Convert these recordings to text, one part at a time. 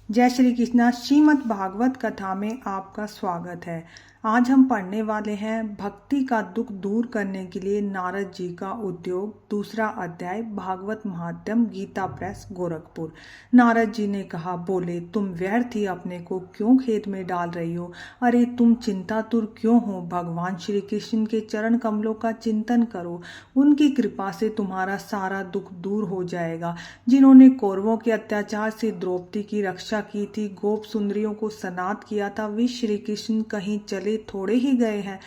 जय श्री कृष्णा। श्रीमद् भागवत कथा में आपका स्वागत है। आज हम पढ़ने वाले हैं भक्ति का दुख दूर करने के लिए नारद जी का उद्योग, दूसरा अध्याय, भागवत महात्म्य, गीता प्रेस, गोरखपुर। नारद जी ने कहा, बोले, तुम व्यर्थ ही अपने को क्यों खेत में डाल रही हो? अरे तुम चिंतातुर क्यों हो? भगवान श्री कृष्ण के चरण कमलों का चिंतन करो, उनकी कृपा से तुम्हारा सारा दुख दूर हो जाएगा। जिन्होंने कौरवों के अत्याचार से द्रौपदी की रक्षा की थी, गोप सुंदरियों को सनाथ किया था, वे श्री कृष्ण कहीं चले थोड़े ही गए हैं।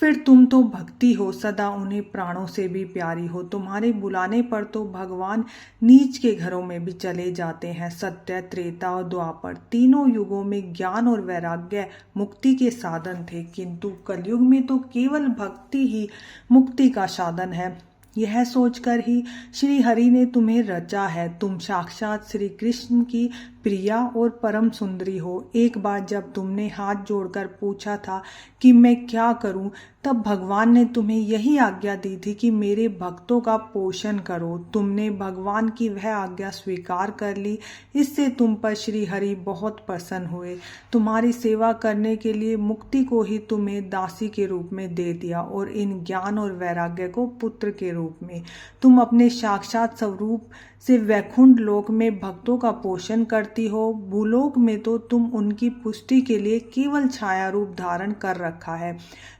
फिर तुम तो भक्ति हो, सदा उन्हें प्राणों से भी प्यारी हो। तुम्हारे बुलाने पर तो भगवान नीच के घरों में भी चले जाते हैं। सत्य, त्रेता और द्वापर तीनों युगों में ज्ञान और वैराग्य मुक्ति के साधन थे, किंतु कलयुग में तो केवल भक्ति ही मुक्ति का साधन है। यह सोचकर ही श्री हरि ने तुम्हें रचा है। तुम साक्षात श्री कृष्ण की प्रिया और परम सुंदरी हो। एक बार जब तुमने हाथ जोड़कर पूछा था कि मैं क्या करूं, तब भगवान ने तुम्हें यही आज्ञा दी थी कि मेरे भक्तों का पोषण करो। तुमने भगवान की वह आज्ञा स्वीकार कर ली। इससे तुम पर श्री हरि बहुत प्रसन्न हुए। तुम्हारी सेवा करने के लिए मुक्ति को ही तुम्हें दासी के रूप में दे दिया और इन ज्ञान और वैराग्य को पुत्र के रूप में। तुम अपने साक्षात स्वरूप से वैकुंठ लोक में भक्तों का पोषण करती हो। भूलोक में तो तुम उनकी पुष्टि के लिए केवल छाया रूप धारण कर रखा है।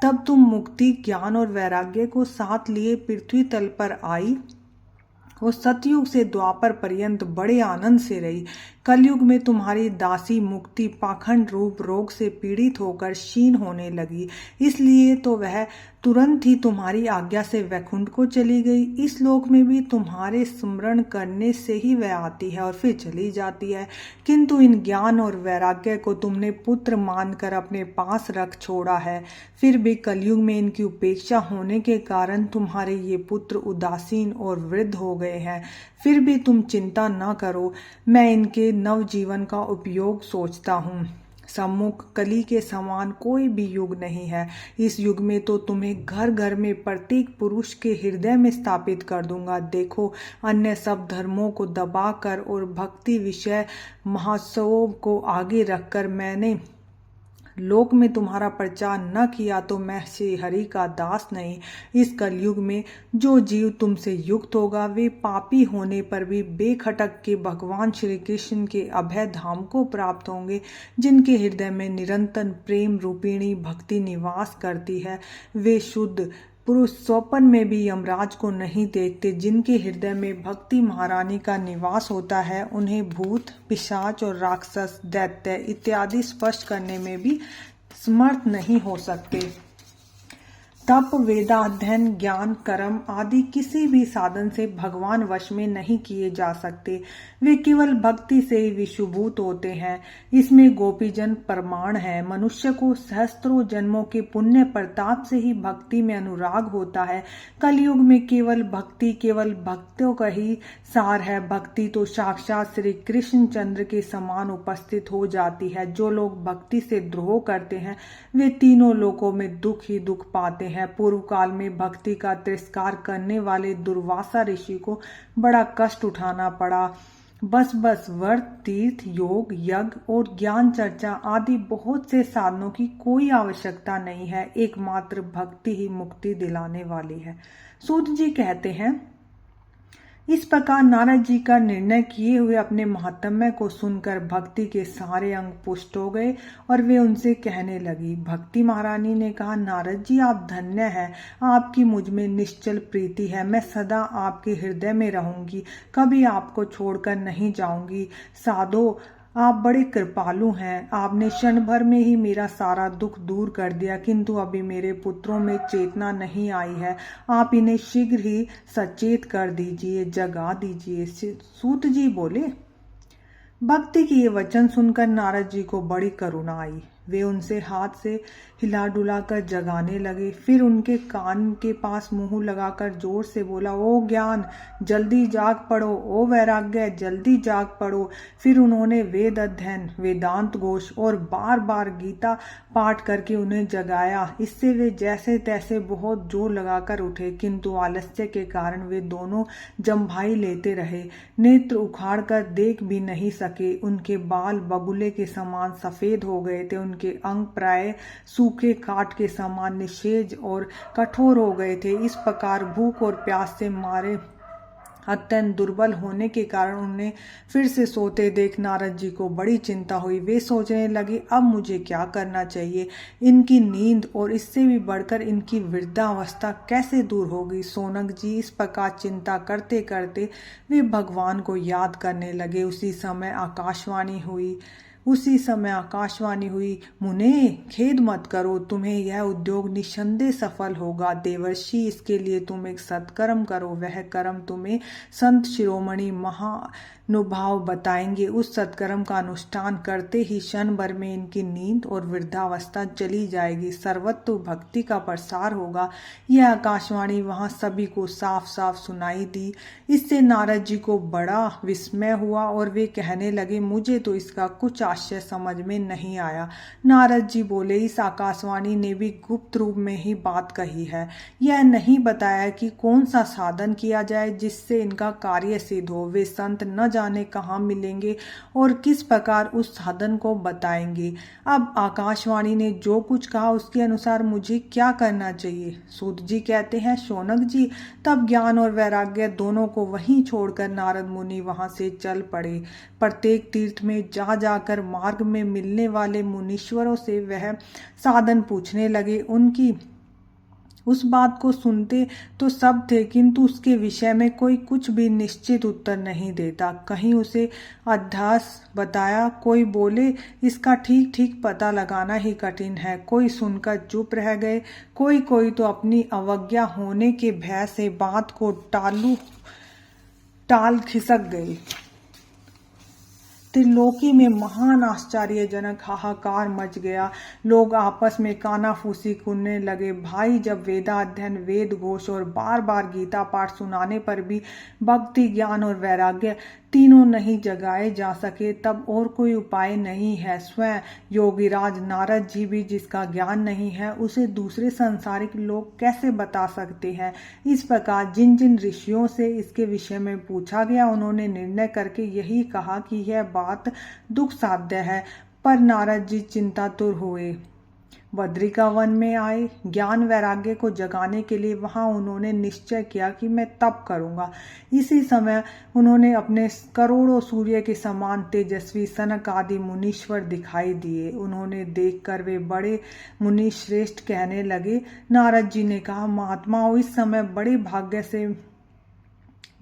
तब तुम मुक्ति, ज्ञान और वैराग्य को साथ लिए पृथ्वी तल पर आई और सतयुग से द्वापर पर्यंत बड़े आनंद से रही। कलयुग में तुम्हारी दासी मुक्ति पाखंड रूप रोग से पीड़ित होकर क्षीण होने लगी, इसलिए तो वह तुरंत ही तुम्हारी आज्ञा से वैकुंठ को चली गई। इस लोक में भी तुम्हारे स्मरण करने से ही वह आती है और फिर चली जाती है, किंतु इन ज्ञान और वैराग्य को तुमने पुत्र मानकर अपने पास रख छोड़ा है। फिर भी कलयुग में इनकी उपेक्षा होने के कारण तुम्हारे ये पुत्र उदासीन और वृद्ध हो गए हैं। फिर भी तुम चिंता न करो, मैं इनके नवजीवन का उपयोग सोचता हूँ। सम्मुख कली के समान कोई भी युग नहीं है। इस युग में तो तुम्हें घर घर में प्रत्येक पुरुष के हृदय में स्थापित कर दूंगा। देखो, अन्य सब धर्मों को दबाकर और भक्ति विषय महोत्सवों को आगे रखकर मैंने लोक में तुम्हारा प्रचार न किया तो मैं श्री हरि का दास नहीं। इस कलयुग में जो जीव तुमसे युक्त होगा, वे पापी होने पर भी बेखटक के भगवान श्री कृष्ण के अभय धाम को प्राप्त होंगे, जिनके हृदय में निरंतर प्रेम रूपिणी भक्ति निवास करती है। वे शुद्ध पुरुष स्वप्न में भी यमराज को नहीं देखते। जिनके हृदय में भक्ति महारानी का निवास होता है, उन्हें भूत, पिशाच और राक्षस, दैत्य इत्यादि स्पष्ट करने में भी समर्थ नहीं हो सकते। तप, वेदाध्ययन, ज्ञान, कर्म आदि किसी भी साधन से भगवान वश में नहीं किए जा सकते। वे केवल भक्ति से ही विषुभूत होते हैं। इसमें गोपीजन प्रमाण है। मनुष्य को सहस्त्रों जन्मों के पुण्य प्रताप से ही भक्ति में अनुराग होता है। कलयुग में केवल भक्ति, केवल भक्तों का ही सार है। भक्ति तो साक्षात श्री कृष्ण चंद्र के समान उपस्थित हो जाती है। जो लोग भक्ति से द्रोह करते हैं, वे तीनों लोकों में दुख ही दुख पाते हैं। पूर्व काल में भक्ति का तिरस्कार करने वाले दुर्वासा ऋषि को बड़ा कष्ट उठाना पड़ा। बस व्रत, तीर्थ, योग, यज्ञ और ज्ञान चर्चा आदि बहुत से साधनों की कोई आवश्यकता नहीं है। एकमात्र भक्ति ही मुक्ति दिलाने वाली है। सूत जी कहते हैं, इस प्रकार नारद जी का निर्णय किए हुए अपने महात्म्य को सुनकर भक्ति के सारे अंग पुष्ट हो गए और वे उनसे कहने लगी। भक्ति महारानी ने कहा, नारद जी, आप धन्य हैं। आपकी मुझ में निश्चल प्रीति है। मैं सदा आपके हृदय में रहूंगी, कभी आपको छोड़कर नहीं जाऊंगी। साधो, आप बड़े कृपालु हैं। आपने क्षण भर में ही मेरा सारा दुख दूर कर दिया, किंतु अभी मेरे पुत्रों में चेतना नहीं आई है। आप इन्हें शीघ्र ही सचेत कर दीजिए, जगा दीजिए। सूत जी बोले। भक्ति के ये वचन सुनकर नारद जी को बड़ी करुणा आई। वे उनसे हाथ से हिला डुला कर जगाने लगे। फिर उनके कान के पास मुंह लगाकर जोर से बोला, ओ ज्ञान जल्दी जाग पड़ो, ओ वैराग्य जल्दी जाग पड़ो। फिर उन्होंने वेद अध्ययन, वेदांत घोष और बार बार गीता पाठ करके उन्हें जगाया। इससे वे जैसे तैसे बहुत जोर लगाकर उठे, किंतु आलस्य के कारण वे दोनों जम्भाई लेते रहे। नेत्र उखाड़ कर देख भी नहीं सके। उनके बाल बगुले के समान सफेद हो गए थे। उनके अंग प्राय सूखे काठ के समान निषेज और कठोर हो गए थे। इस प्रकार भूख और प्यास से मारे अत्यंत दुर्बल होने के कारण उन्हें फिर से सोते देख नारद जी को बड़ी चिंता हुई। वे सोचने लगे, अब मुझे क्या करना चाहिए। इनकी नींद और इससे भी बढ़कर इनकी वृद्धावस्था कैसे दूर होगी। शौनक जी इस प्रकार चिंता करते करते वे भगवान को याद करने लगे। उसी समय आकाशवाणी हुई, मुने खेद मत करो, तुम्हें यह उद्योग निस्संदेह सफल होगा। देवर्षि, इसके लिए तुम एक सत्कर्म करो। वह कर्म तुम्हें संत शिरोमणि महानुभाव बताएंगे। उस सत्कर्म का अनुष्ठान करते ही क्षण भर में इनकी नींद और वृद्धावस्था चली जाएगी। सर्वत्र भक्ति का प्रसार होगा। यह आकाशवाणी वहां सभी को साफ साफ सुनाई दी। इससे नारद जी को बड़ा विस्मय हुआ और वे कहने लगे, मुझे तो इसका कुछ आशय समझ में नहीं आया। नारद जी बोले, इस आकाशवाणी ने भी गुप्त रूप में ही बात कही है। यह नहीं बताया कि कौन सा साधन किया जाए जिससे इनका कार्य सिद्ध हो। वे संत न जाने कहाँ मिलेंगे और किस प्रकार उस साधन को बताएंगे। अब आकाशवाणी ने जो कुछ कहा उसके अनुसार मुझे क्या करना चाहिए। सूत जी कहते हैं, शौनक जी तब ज्ञान और वैराग्य दोनों को वहीं छोड़कर नारद मुनि वहां से चल पड़े। प्रत्येक तीर्थ में जा जाकर मार्ग में मिलने वाले मुनीश्वरों से वह साधन पूछने लगे। उनकी उस बात को सुनते तो सब थे, किंतु उसके विषय में कोई कुछ भी निश्चित उत्तर नहीं देता। कहीं उसे अध्यास बताया, कोई बोले इसका ठीक ठीक पता लगाना ही कठिन है। कोई सुनकर चुप रह गए। कोई तो अपनी अवज्ञा होने के भय से बात को टाल खिसक गए। त्रिलोकी में महान आश्चर्यजनक हाहाकार मच गया। लोग आपस में कानाफूसी करने लगे। भाई, जब वेदाध्ययन, वेद घोष और बार बार गीता पाठ सुनाने पर भी भक्ति, ज्ञान और वैराग्य तीनों नहीं जगाए जा सके, तब और कोई उपाय नहीं है। स्वयं योगीराज नारद जी भी जिसका ज्ञान नहीं है उसे दूसरे सांसारिक लोग कैसे बता सकते हैं। इस प्रकार जिन जिन ऋषियों से इसके विषय में पूछा गया उन्होंने निर्णय करके यही कहा कि यह बात दुख साध्य है। पर नारद जी चिंतातुर हुए। बद्रिका वन में आए। ज्ञान वैराग्य को जगाने के लिए वहां उन्होंने निश्चय किया कि मैं तप करूंगा। इसी समय उन्होंने अपने करोड़ों सूर्य के समान तेजस्वी सनक आदि मुनीश्वर दिखाई दिए। उन्होंने देखकर वे बड़े मुनि श्रेष्ठ कहने लगे। नारद जी ने कहा, महात्माओं, इस समय बड़े भाग्य से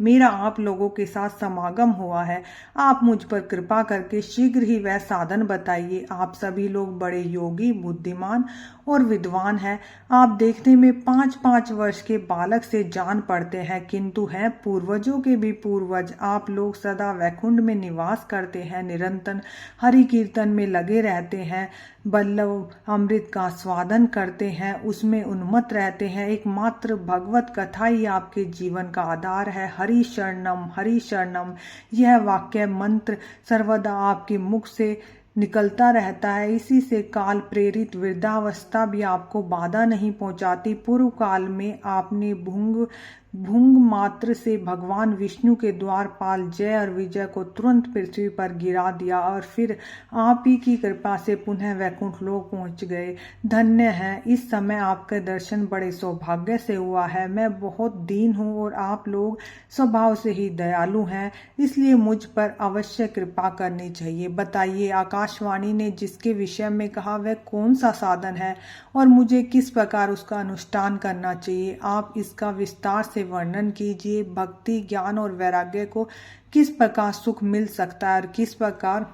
मेरा आप लोगों के साथ समागम हुआ है। आप मुझ पर कृपा करके शीघ्र ही वह साधन बताइए। आप सभी लोग बड़े योगी, बुद्धिमान और विद्वान हैं। आप देखने में 5-5 वर्ष के बालक से जान पड़ते हैं, किंतु हैं पूर्वजों के भी पूर्वज। आप लोग सदा वैकुंठ में निवास करते हैं, निरंतर हरि कीर्तन में लगे रहते हैं, बल्लभ अमृत का स्वादन करते हैं, उसमें उन्मत्त रहते हैं। एकमात्र भगवत कथा ही आपके जीवन का आधार है। हरि शरणम यह वाक्य मंत्र सर्वदा आपके मुख से निकलता रहता है। इसी से काल प्रेरित वृद्धावस्था भी आपको बाधा नहीं पहुंचाती। पूर्व काल में आपने भुंग मात्र से भगवान विष्णु के द्वारपाल जय और विजय को तुरंत पृथ्वी पर गिरा दिया और फिर आप ही की कृपा से पुनः वैकुंठ लोक पहुंच गए। धन्य है, इस समय आपके दर्शन बड़े सौभाग्य से हुआ है। मैं बहुत दीन हूँ और आप लोग स्वभाव से ही दयालु हैं, इसलिए मुझ पर अवश्य कृपा करनी चाहिए। बताइए, आकाशवाणी ने जिसके विषय में कहा वह कौन सा साधन है और मुझे किस प्रकार उसका अनुष्ठान करना चाहिए। आप इसका विस्तार से वर्णन कीजिए। भक्ति, ज्ञान और वैराग्य को किस प्रकार सुख मिल सकता है और किस प्रकार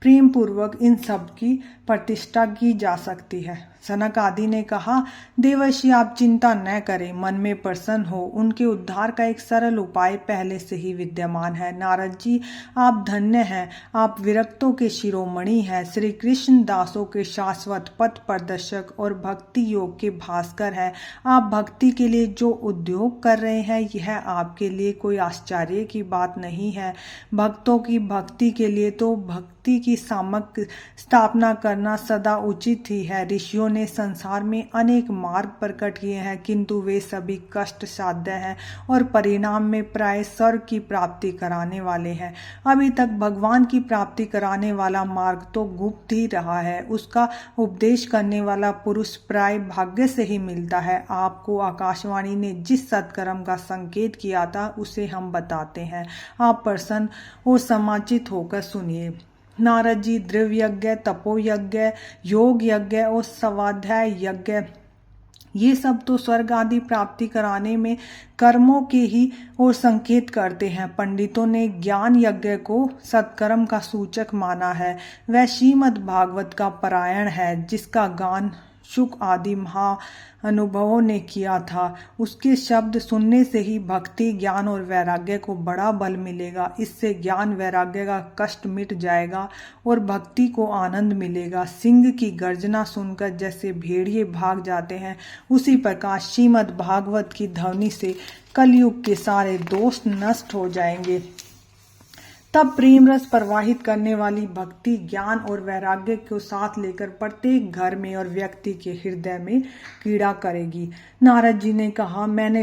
प्रेम पूर्वक इन सब की प्रतिष्ठा की जा सकती है। सनक आदि ने कहा, देवर्षि आप चिंता न करें, मन में प्रसन्न हो, उनके उद्धार का एक सरल उपाय पहले से ही विद्यमान है। नारद जी आप धन्य हैं, आप विरक्तों के शिरोमणि हैं, श्री कृष्ण दासों के शाश्वत पथ प्रदर्शक और भक्ति योग के भास्कर हैं। आप भक्ति के लिए जो उद्योग कर रहे हैं यह आपके लिए कोई आश्चर्य की बात नहीं है। भक्तों की भक्ति के लिए तो भक्ति की सामक स्थापना करना सदा उचित ही है। ऋषियों ने संसार में अनेक मार्ग प्रकट किए हैं, किंतु वे सभी कष्ट साध्य हैं और परिणाम में प्राय स्वर्ग की प्राप्ति कराने वाले हैं। अभी तक भगवान की प्राप्ति कराने वाला मार्ग तो गुप्त ही रहा है, उसका उपदेश करने वाला पुरुष प्राय भाग्य से ही मिलता है। आपको आकाशवाणी ने जिस सत्कर्म का संकेत किया था उसे हम बताते हैं, आप प्रसन्न और समाचित होकर सुनिए। नारद जी द्रव्य यज्ञ, तपो यज्ञ, योग यज्ञ और स्वाध्याय यज्ञ ये सब तो स्वर्ग आदि प्राप्ति कराने में कर्मों के ही और संकेत करते हैं। पंडितों ने ज्ञान यज्ञ को सत्कर्म का सूचक माना है। वह श्रीमद् भागवत का पारायण है जिसका गान शुक आदि महाअनुभवों ने किया था। उसके शब्द सुनने से ही भक्ति, ज्ञान और वैराग्य को बड़ा बल मिलेगा। इससे ज्ञान वैराग्य का कष्ट मिट जाएगा और भक्ति को आनंद मिलेगा। सिंह की गर्जना सुनकर जैसे भेड़िए भाग जाते हैं, उसी प्रकार श्रीमद् भागवत की ध्वनि से कलयुग के सारे दोष नष्ट हो जाएंगे। तब प्रेम रस प्रवाहित करने वाली भक्ति, ज्ञान और वैराग्य को साथ लेकर प्रत्येक घर में और व्यक्ति के हृदय में क्रीड़ा करेगी। नारद जी ने कहा, मैंने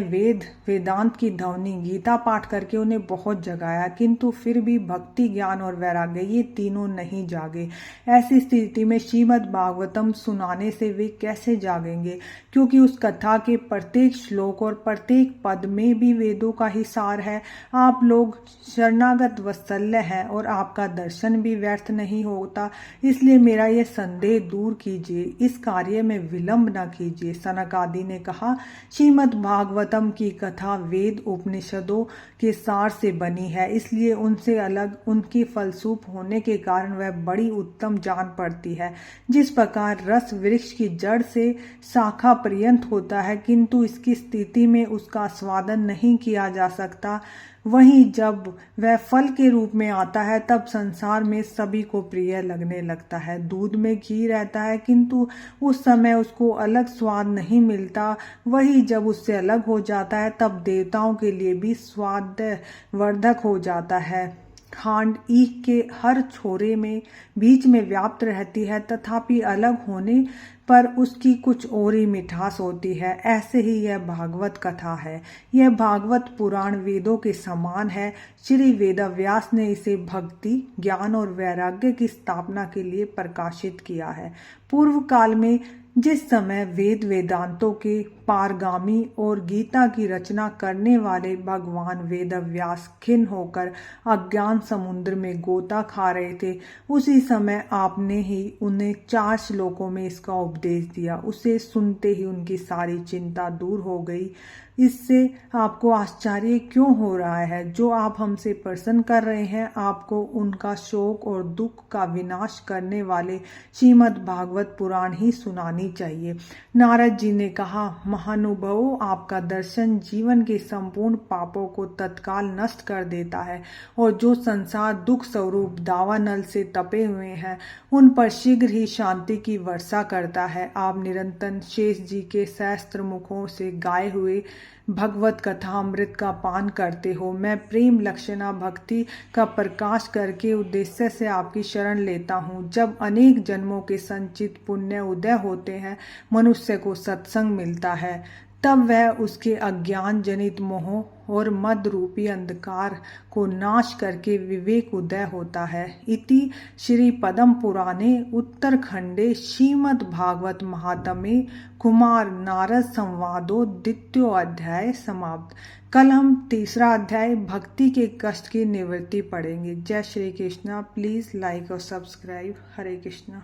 वेदांत की ध्वनि गीता पाठ करके उन्हें बहुत जगाया, किंतु फिर भी भक्ति, ज्ञान और वैराग्य ये तीनों नहीं जागे। ऐसी स्थिति में श्रीमद् भागवतम सुनाने से वे कैसे जागेंगे? क्योंकि उस कथा के प्रत्येक श्लोक और प्रत्येक पद में भी वेदों का ही सार है। आप लोग शरणागत वत्सल्य है और आपका दर्शन भी व्यर्थ नहीं होता, इसलिए मेरा यह संदेह दूर कीजिए, इस कार्य में विलंब न कीजिए। सनक आदि ने कहा, श्रीमद् भागवतम की कथा वेद उपनिषदों के सार से बनी है, इसलिए उनसे अलग, उनकी फलसूप होने के कारण वह बड़ी उत्तम जान पड़ती है। जिस प्रकार रस वृक्ष की जड़ से शाखा पर्यंत होता है, किंतु इसकी स्थिति में उसका स्वादन नहीं किया जा सकता, वहीं जब वह फल के रूप में आता है तब संसार में सभी को प्रिय लगने लगता है। दूध में घी रहता है, किंतु उस समय उसको अलग स्वाद नहीं मिलता, वही जब उससे अलग हो जाता है तब देवताओं के लिए भी स्वादवर्धक हो जाता है। खांड ईख के हर छोरे में बीच में व्याप्त रहती है, तथापि अलग होने पर उसकी कुछ और ही मिठास होती है। ऐसे ही यह भागवत कथा है। यह भागवत पुराण वेदों के समान है। श्री वेदव्यास ने इसे भक्ति, ज्ञान और वैराग्य की स्थापना के लिए प्रकाशित किया है। पूर्व काल में जिस समय वेद वेदांतों के पारगामी और गीता की रचना करने वाले भगवान वेदव्यास खिन्न होकर अज्ञान समुद्र में गोता खा रहे थे, उसी समय आपने ही उन्हें 4 श्लोकों में इसका उपदेश दिया। उसे सुनते ही उनकी सारी चिंता दूर हो गई। इससे आपको आश्चर्य क्यों हो रहा है? जो आप हमसे प्रसन्न कर रहे हैं, आपको उनका शोक और दुख का विनाश करने वाले श्रीमद् भागवत पुराण ही सुनानी चाहिए। नारद जी ने कहा, महानुभावों, आपका दर्शन जीवन के संपूर्ण पापों को तत्काल नष्ट कर देता है और जो संसार दुख स्वरूप दावानल से तपे हुए हैं उन पर शीघ्र ही शांति की वर्षा करता है। आप निरंतर शेष जी के सहस्त्र मुखों से गाए हुए भगवत कथा अमृत का पान करते हो। मैं प्रेम लक्षणा भक्ति का प्रकाश करके उद्देश्य से आपकी शरण लेता हूँ। जब अनेक जन्मों के संचित पुण्य उदय होते हैं, मनुष्य को सत्संग मिलता है, तब वह उसके अज्ञान जनित मोह और मद रूपी अंधकार को नाश करके विवेक उदय होता है। इति श्री पद्म पुराणे उत्तरखंडे श्रीमद् भागवत महात्म्ये कुमार नारद संवादो द्वितीयो अध्याय समाप्त। कल हम तीसरा अध्याय भक्ति के कष्ट की निवृत्ति पढ़ेंगे। जय श्री कृष्णा। प्लीज लाइक और सब्सक्राइब। हरे कृष्णा।